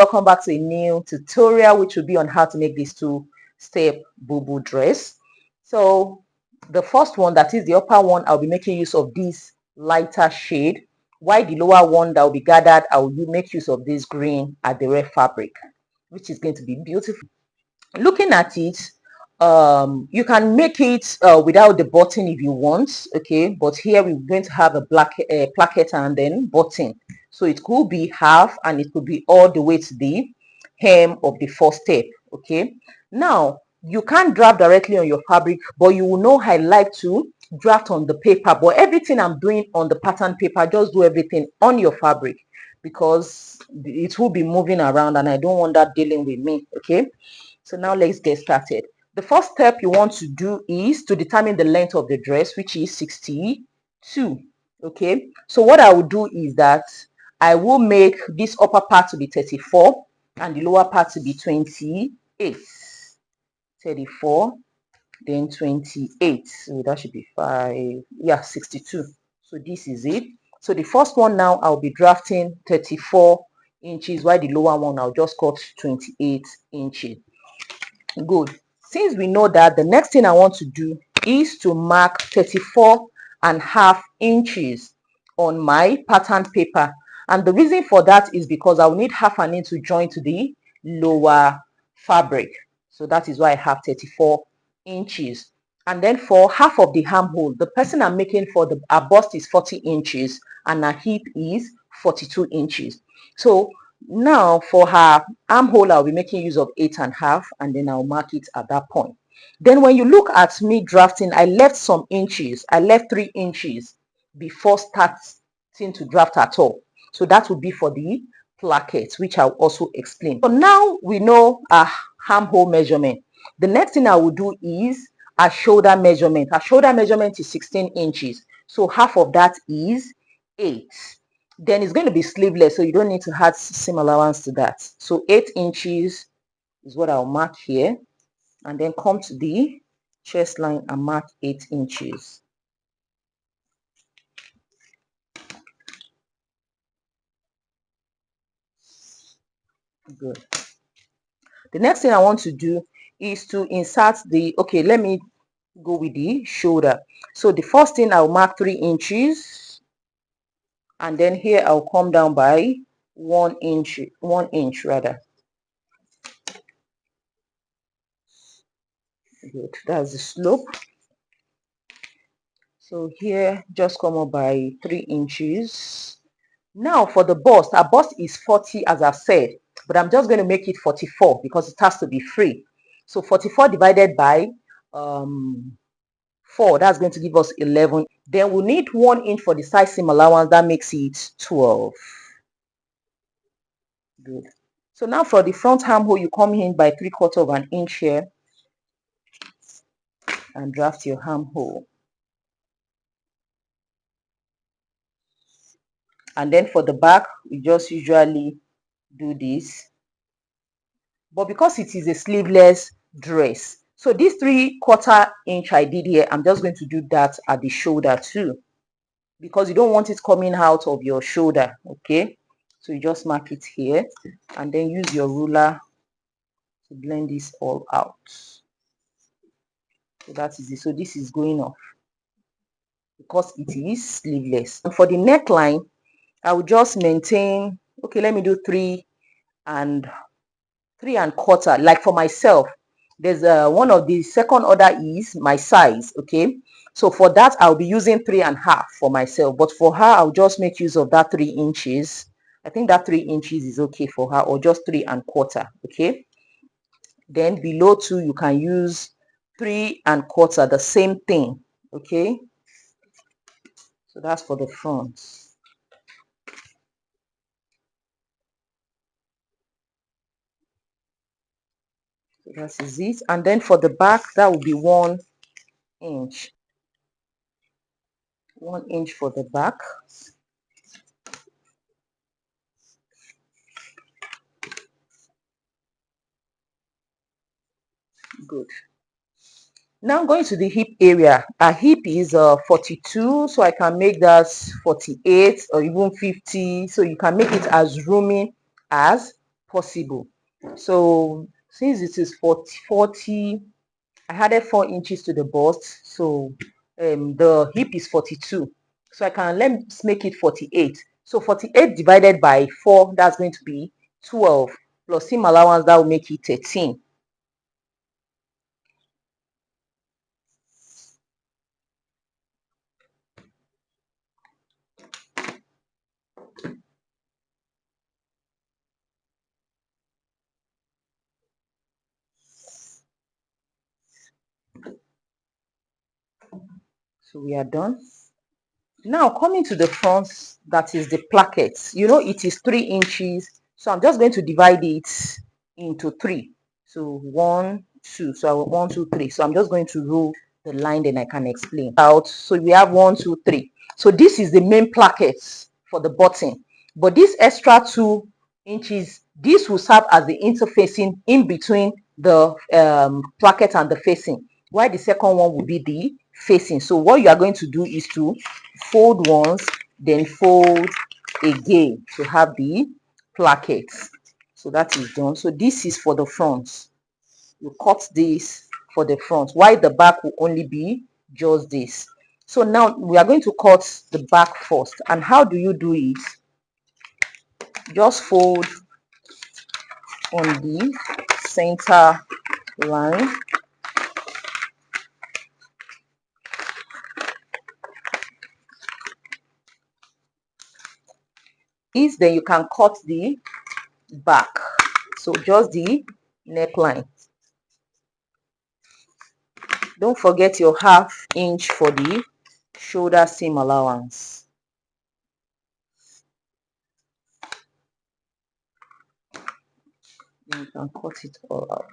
welcome back to a new tutorial which will be on how to make this two-step bubu dress. So the first one, that is the upper one, I'll be making use of this lighter shade, while the lower one that will be gathered, I will make use of this green Adire fabric, which is going to be beautiful. Looking at it, you can make it without the button if you want, okay, but here we're going to have a placket and then button, so it could be half and it could be all the way to the hem of the first step. Okay, now you can't draft directly on your fabric, but you will know I like to draft on the paper, but everything I'm doing on the pattern paper, just do everything on your fabric because it will be moving around and I don't want that dealing with me. Okay, so now let's get started. The first step you want to do is to determine the length of the dress, which is 62. Okay, so what I will do is that I will make this upper part to be 34 and the lower part to be 28. 34, then 28. So that should be 5. Yeah, 62. So this is it. So the first one now I'll be drafting 34 inches, while the lower one I'll just cut 28 inches. Good. Since we know that, the next thing I want to do is to mark 34.5 inches on my pattern paper, and the reason for that is because I will need half an inch to join to the lower fabric, so that is why I have 34 inches. And then for half of the armhole, the person I'm making for the bust is 40 inches and her hip is 42 inches. So now for her armhole, I'll be making use of 8.5 and then I'll mark it at that point. Then when you look at me drafting, I left some inches. I left 3 inches before starting to draft at all. So that would be for the placket, which I'll also explain. So now we know our armhole measurement. The next thing I will do is a shoulder measurement. Our shoulder measurement is 16 inches. So half of that is 8. Then it's going to be sleeveless, so you don't need to add seam allowance to that. So 8 inches is what I'll mark here, and then come to the chest line and mark 8 inches. Good. The next thing I want to do is to insert the, okay, let me go with the shoulder. So the first thing, I'll mark 3 inches, and then here I'll come down by 1 inch rather. Good, that's the slope. So here just come up by 3 inches. Now for the bust, our bust is 40 as I said, but I'm just going to make it 44 because it has to be free. So 44 divided by 4, that's going to give us 11. Then we'll need 1 inch for the side seam allowance, that makes it 12. Good. So now for the front armhole, you come in by 3/4 of an inch here and draft your armhole. And then for the back, we just usually do this, but because it is a sleeveless dress, so this 3/4 inch I did here, I'm just going to do that at the shoulder too, because you don't want it coming out of your shoulder. Okay, so you just mark it here and then use your ruler to blend this all out. So that is it. So this is going off because it is sleeveless. And for the neckline, I will just maintain, okay, let me do 3.25. Like for myself, there's one of the second order is my size. Okay, so for that I'll be using 3.5 for myself, but for her I'll just make use of that 3 inches. I think that 3 inches is okay for her, or just 3.25. Okay, then below 2 you can use 3.25, the same thing. Okay, so that's for the front. So that is it. And then for the back, that will be 1 inch. 1 inch for the back. Good. Now going to the hip area. Our hip is 42, so I can make that 48 or even 50. So you can make it as roomy as possible. So since it is 40, I added 4 inches to the bust, so the hip is 42. So let's make it 48. So 48 divided by 4, that's going to be 12, plus seam allowance, that will make it 13. So we are done. Now coming to the front, that is the placket. You know it is 3 inches, so I'm just going to divide it into 3. So 1, 2. So I want 1, 2, 3. So I'm just going to rule the line, then I can explain out. So we have 1, 2, 3. So this is the main placket for the button, but this extra 2 inches, this will serve as the interfacing in between the placket and the facing, while the second one will be the facing. So what you are going to do is to fold once, then fold again to have the plackets. So that is done. So this is for the front. You cut this for the front, while the back will only be just this. So now we are going to cut the back first. And how do you do it? Just fold on the center line. Then you can cut the back. So just the neckline. Don't forget your ½ inch for the shoulder seam allowance. Then you can cut it all out.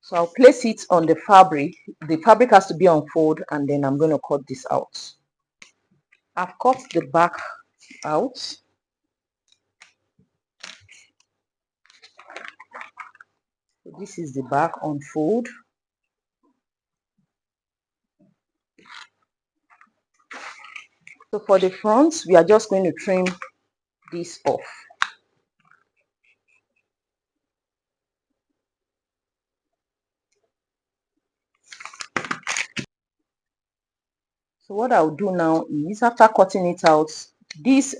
So I'll place it on the fabric. The fabric has to be unfolded, and then I'm going to cut this out. I've cut the back out. So this is the back unfold. So for the front, we are just going to trim this off. So what I'll do now is, after cutting it out, this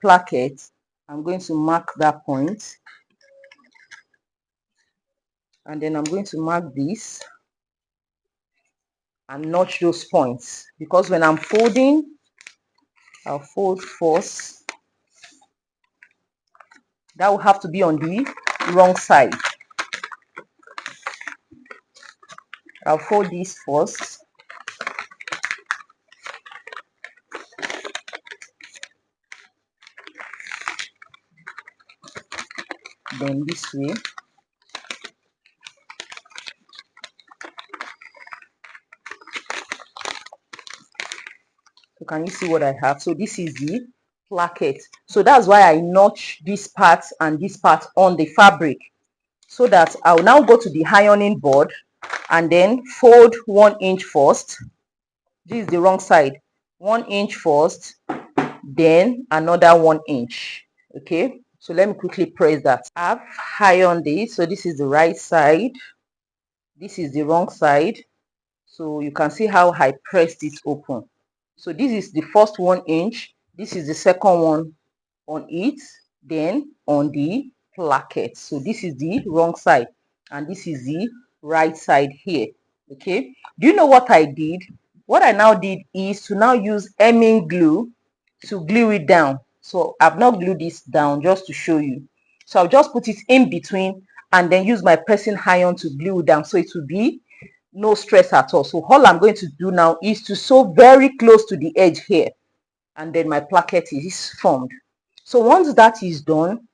placket, I'm going to mark that point, and then I'm going to mark this and notch those points, because when I'm folding, I'll fold first. That will have to be on the wrong side. I'll fold this first. Then this way. So can you see what I have? So this is the placket. So that's why I notch this part and this part on the fabric, so that I'll now go to the ironing board and then fold 1 inch first. This is the wrong side. 1 inch first, then another 1 inch. Okay, so let me quickly press that. I've ironed this. So this is the right side, this is the wrong side. So you can see how I pressed it open. So this is the first 1 inch, this is the second one on it, then on the placket. So this is the wrong side and this is the right side here. Okay, do you know what I did? What I now did is to now use hemming glue to glue it down. So I've not glued this down, just to show you. So I'll just put it in between and then use my pressing iron to glue it down, so it will be no stress at all. So all I'm going to do now is to sew very close to the edge here, and then my placket is formed. So once that is done,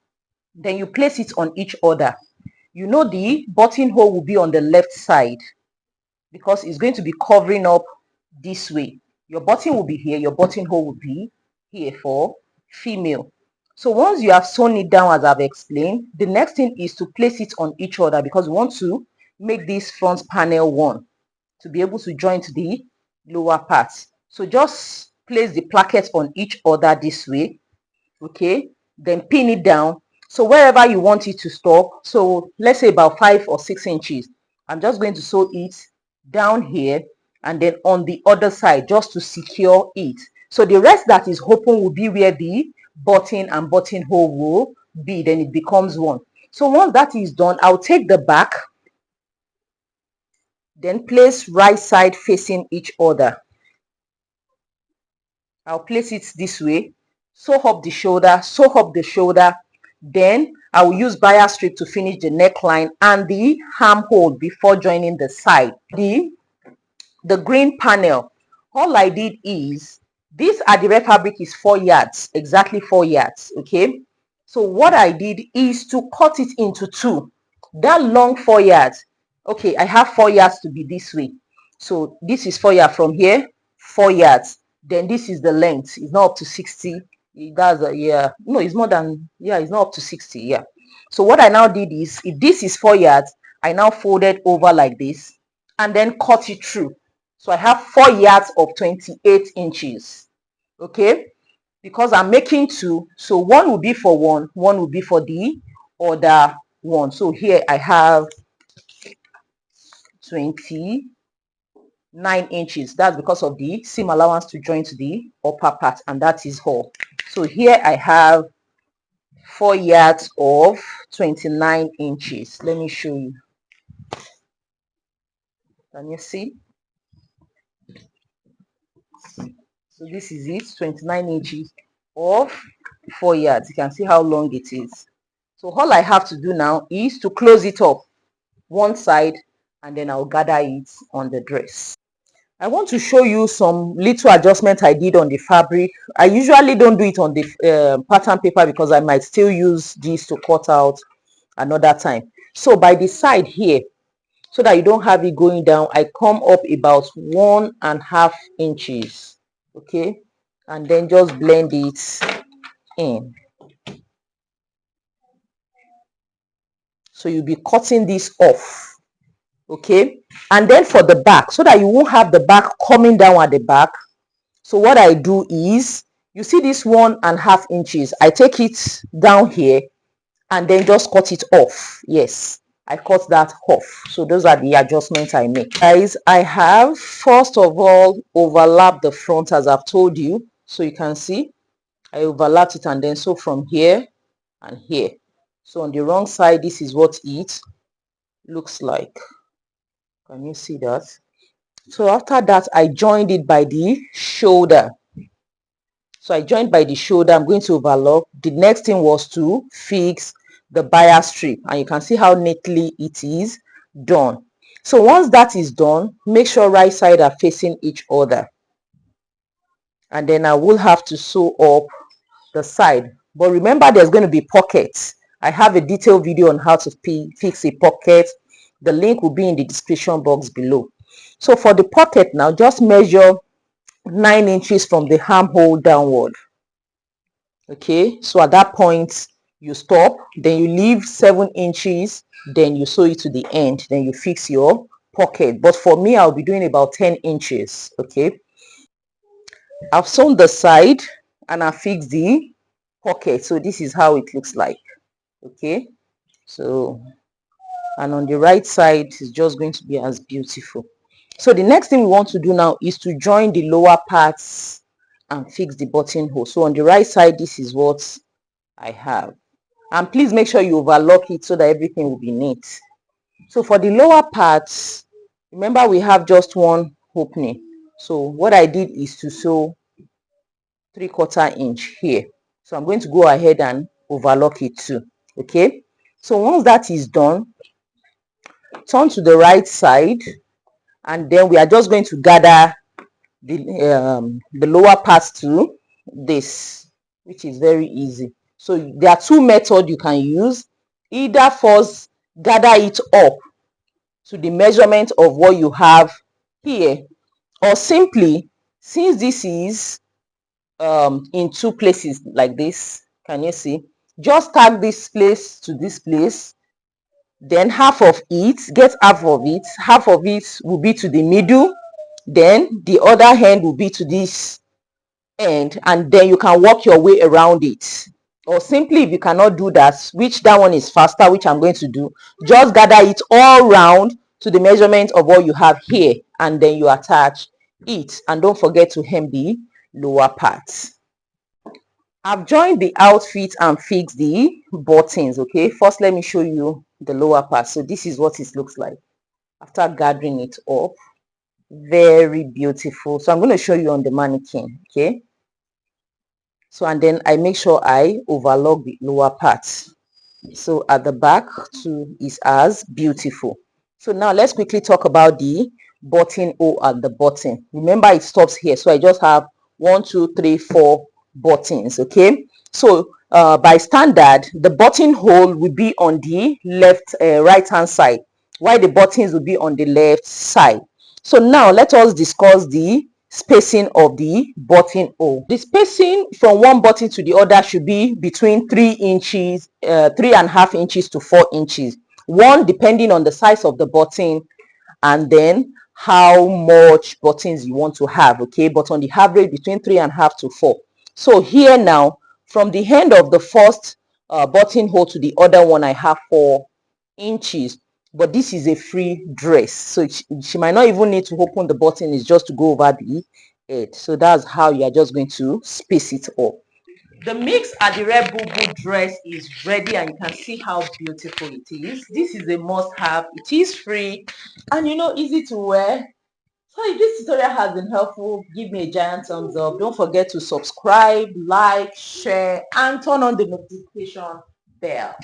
then you place it on each other. You know the buttonhole will be on the left side, because it's going to be covering up this way. Your button will be here, your buttonhole will be here for female. So once you have sewn it down, as I've explained, the next thing is to place it on each other, because we want to make this front panel one to be able to join to the lower part. So just place the placket on each other this way, okay, then pin it down. So wherever you want it to stop, so let's say about 5 or 6 inches, I'm just going to sew it down here and then on the other side just to secure it. So the rest that is open will be where the button and buttonhole will be, then it becomes one. So once that is done, I'll take the back, then place right side facing each other. I'll place it this way, sew up the shoulder, then I will use bias strip to finish the neckline and the armhole before joining the side. The green panel, all I did is, this Adire fabric is 4 yards, exactly 4 yards, okay? So what I did is to cut it into two. That long 4 yards, okay, I have 4 yards to be this way. So this is 4 yards from here, 4 yards. Then this is the length. It's not up to 60. That's a, yeah, no, it's more than, yeah, it's not up to 60, yeah. So what I now did is, if this is 4 yards, I now folded over like this and then cut it through. So I have 4 yards of 28 inches, okay? Because I'm making two, so one will be for one will be for the other one. So here I have 29 inches. That's because of the seam allowance to join to the upper part, and that is all. So here I have 4 yards of 29 inches. Let me show you. Can you see? So this is it, 29 inches of 4 yards. You can see how long it is. So all I have to do now is to close it up one side and then I'll gather it on the dress. I want to show you some little adjustment I did on the fabric. I usually don't do it on the pattern paper because I might still use this to cut out another time. So by the side here, so that you don't have it going down, I come up about 1.5 inches, okay, and then just blend it in. So you'll be cutting this off, okay, and then for the back, so that you won't have the back coming down at the back. So what I do is, you see this 1.5 inches, I take it down here and then just cut it off. Yes, I cut that off. So those are the adjustments I make. Guys, I have first of all overlap the front as I've told you. So you can see I overlapped it and then sew from here and here. So on the wrong side, this is what it looks like. Can you see that? So after that, I joined it by the shoulder. So I joined by the shoulder. I'm going to overlock. The next thing was to fix the bias strip, and you can see how neatly it is done. So once that is done, make sure right side are facing each other, and then I will have to sew up the side. But remember, there's going to be pockets. I have a detailed video on how to fix a pocket. The link will be in the description box below. So for the pocket now, just measure 9 inches from the armhole downward. Okay, so at that point you stop, then you leave 7 inches, then you sew it to the end, then you fix your pocket. But for me, I'll be doing about 10 inches. Okay, I've sewn the side and I fixed the pocket. So this is how it looks like. Okay, so, and on the right side is just going to be as beautiful. So the next thing we want to do now is to join the lower parts and fix the buttonhole. So on the right side, this is what I have. And please make sure you overlock it so that everything will be neat. So for the lower parts, remember we have just one opening. So what I did is to sew 3/4 inch here. So I'm going to go ahead and overlock it too. Okay. So once that is done, turn to the right side, and then we are just going to gather the lower parts to this, which is very easy. So there are two methods you can use. Either first gather it up to the measurement of what you have here, or simply, since this is in two places like this, can you see, just tag this place to this place, then half of it, get half of it will be to the middle, then the other hand will be to this end, and then you can work your way around it. Or simply, if you cannot do that, which that one is faster, which I'm going to do, just gather it all round to the measurement of what you have here, and then you attach it. And don't forget to hem the lower parts. I've joined the outfit and fixed the buttons. Okay, first let me show you the lower part. So this is what it looks like after gathering it up. Very beautiful. So I'm going to show you on the mannequin. Okay, so and then I make sure I overlock the lower parts. So at the back too is as beautiful. So now let's quickly talk about the buttonhole at the bottom. Remember, it stops here, so I just have 1 2 3 4 buttons. Okay, so by standard, the buttonhole will be on the left right hand side, while the buttons will be on the left side. So now let us discuss the spacing of the buttonhole. The spacing from one button to the other should be between 3 inches, 3.5 inches to 4 inches. One, depending on the size of the button, and then how much buttons you want to have. Okay, but on the average between 3.5 to 4. So here now, from the end of the first buttonhole to the other one, I have 4 inches. But this is a free dress, so she might not even need to open the button. It's just to go over the head. So that's how you are just going to space it up. The mix Adire Bubu dress is ready, and you can see how beautiful it is. This is a must-have. It is free and easy to wear. So if this tutorial has been helpful, give me a giant thumbs up. Don't forget to subscribe, like, share, and turn on the notification bell.